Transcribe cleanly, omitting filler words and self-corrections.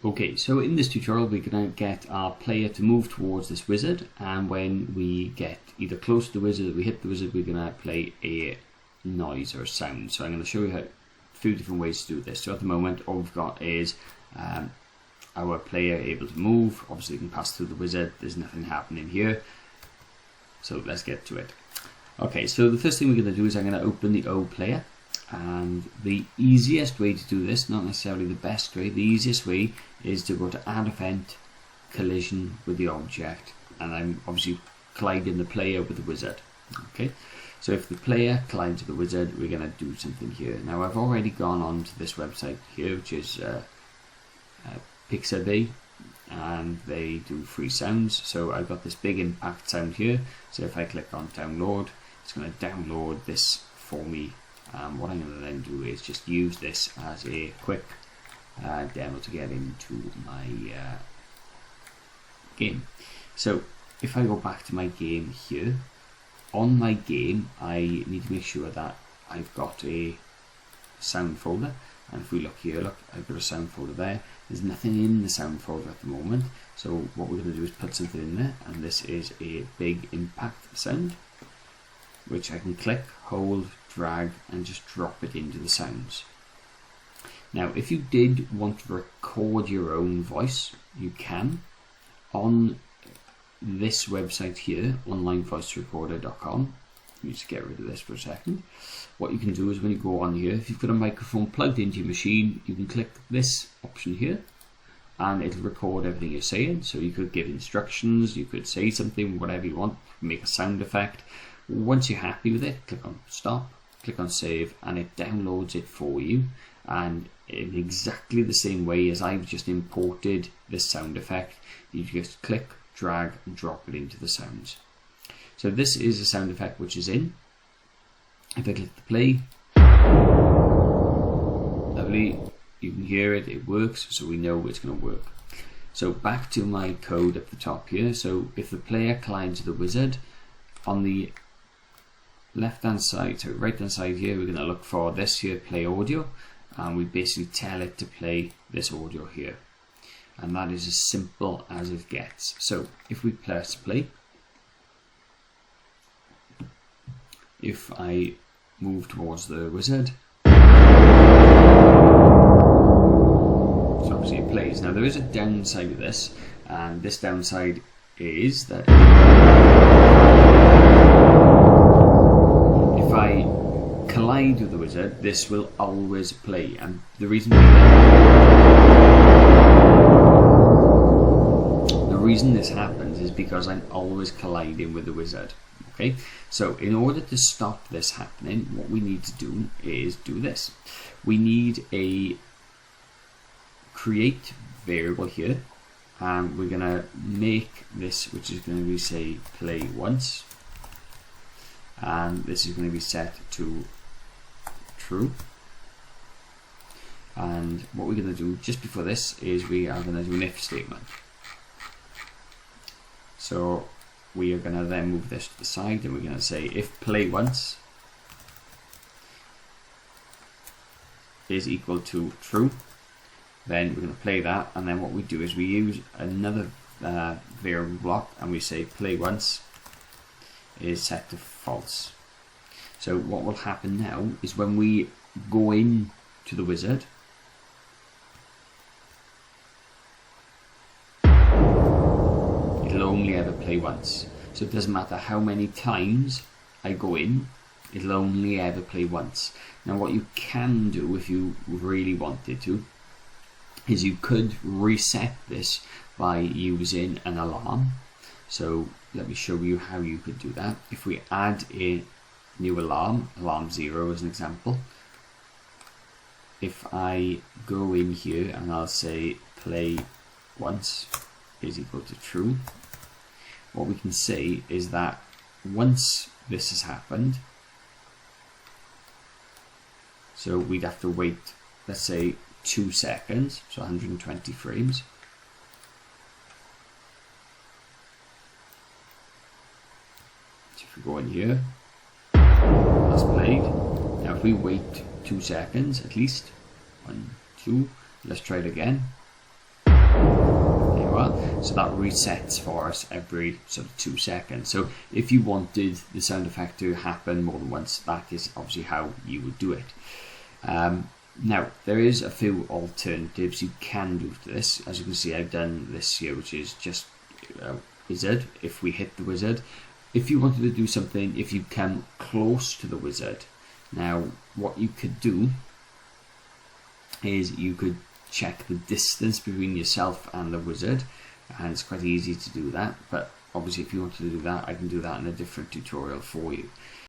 Okay, so in this tutorial we're going to get our player to move towards this wizard, and when we get either close to the wizard or we hit the wizard, we're going to play a noise or a sound. So I'm going to show you a few different ways to do this. So at the moment all we've got is our player able to move. Obviously you can pass through the wizard, there's nothing happening here. So let's get to it. Okay, so the first thing we're going to do is I'm going to open the O player. And the easiest way to do this, not necessarily the best way, the easiest way is to go to add event, collision with the object, and I'm obviously colliding the player with the wizard. Okay, so if the player collides with the wizard, we're going to do something here. Now I've already gone on to this website here, which is Pixabay, and they do free sounds. So I've got this big impact sound here, so if I click on download, it's going to download this for me. What I'm going to then do is just use this as a quick demo to get into my game. So if I go back to my game here, on my game I need to make sure that I've got a sound folder, and if we look here, look, I've got a sound folder there. There's nothing in the sound folder at the moment, so what we're going to do is put something in there, and this is a big impact sound, which I can click, hold, drag and just drop it into the sounds. Now if you did want to record your own voice, you can. On this website here, onlinevoicerecorder.com, let me just get rid of this for a second. What you can do is when you go on here, if you've got a microphone plugged into your machine, you can click this option here and it'll record everything you're saying. So you could give instructions, you could say something, whatever you want, make a sound effect. Once you're happy with it, click on stop, click on save, and it downloads it for you, and in exactly the same way as I've just imported this sound effect, you just click, drag and drop it into the sounds. So this is a sound effect which is in. If I click the play, lovely, you can hear it, it works, so we know it's going to work. So back to my code at the top here. So if the player collides the wizard, on the left hand side, so right hand side here, we're going to look for this here, play audio, and we basically tell it to play this audio here, and that is as simple as it gets. So if we press play, if I move towards the wizard, so obviously it plays. Now there is a downside of this, and this downside is that if I collide with the wizard, this will always play, and the reason this happens is because I'm always colliding with the wizard. Okay, so in order to stop this happening, what we need to do is do this. We need a create variable here, and we're gonna make this, which is going to be, say, play once, and this is going to be set to true. And what we're going to do just before this is we are going to do an if statement. So we are going to then move this to the side, and we're going to say if play once is equal to true, then we're going to play that, and then what we do is we use another variable block, and we say play once is set to false. So what will happen now is when we go in to the wizard, it'll only ever play once. So it doesn't matter how many times I go in, it'll only ever play once. Now what you can do if you really wanted to is you could reset this by using an alarm. So let me show you how you could do that. If we add a new alarm, alarm 0 as an example, if I go in here and I'll say play once is equal to true, what we can say is that once this has happened, so we'd have to wait, let's say 2 seconds, so 120 frames. So if we go in here, that's played. Now if we wait 2 seconds at least, 1, 2, let's try it again. while, so that resets for us every sort of 2 seconds. So if you wanted the sound effect to happen more than once, that is obviously how you would do it. Now, there is a few alternatives you can do to this. As you can see, I've done this here, which is just a wizard. If we hit the wizard, if you wanted to do something, if you come close to the wizard, now what you could do is you could check the distance between yourself and the wizard, and it's quite easy to do that. But obviously, if you wanted to do that, I can do that in a different tutorial for you.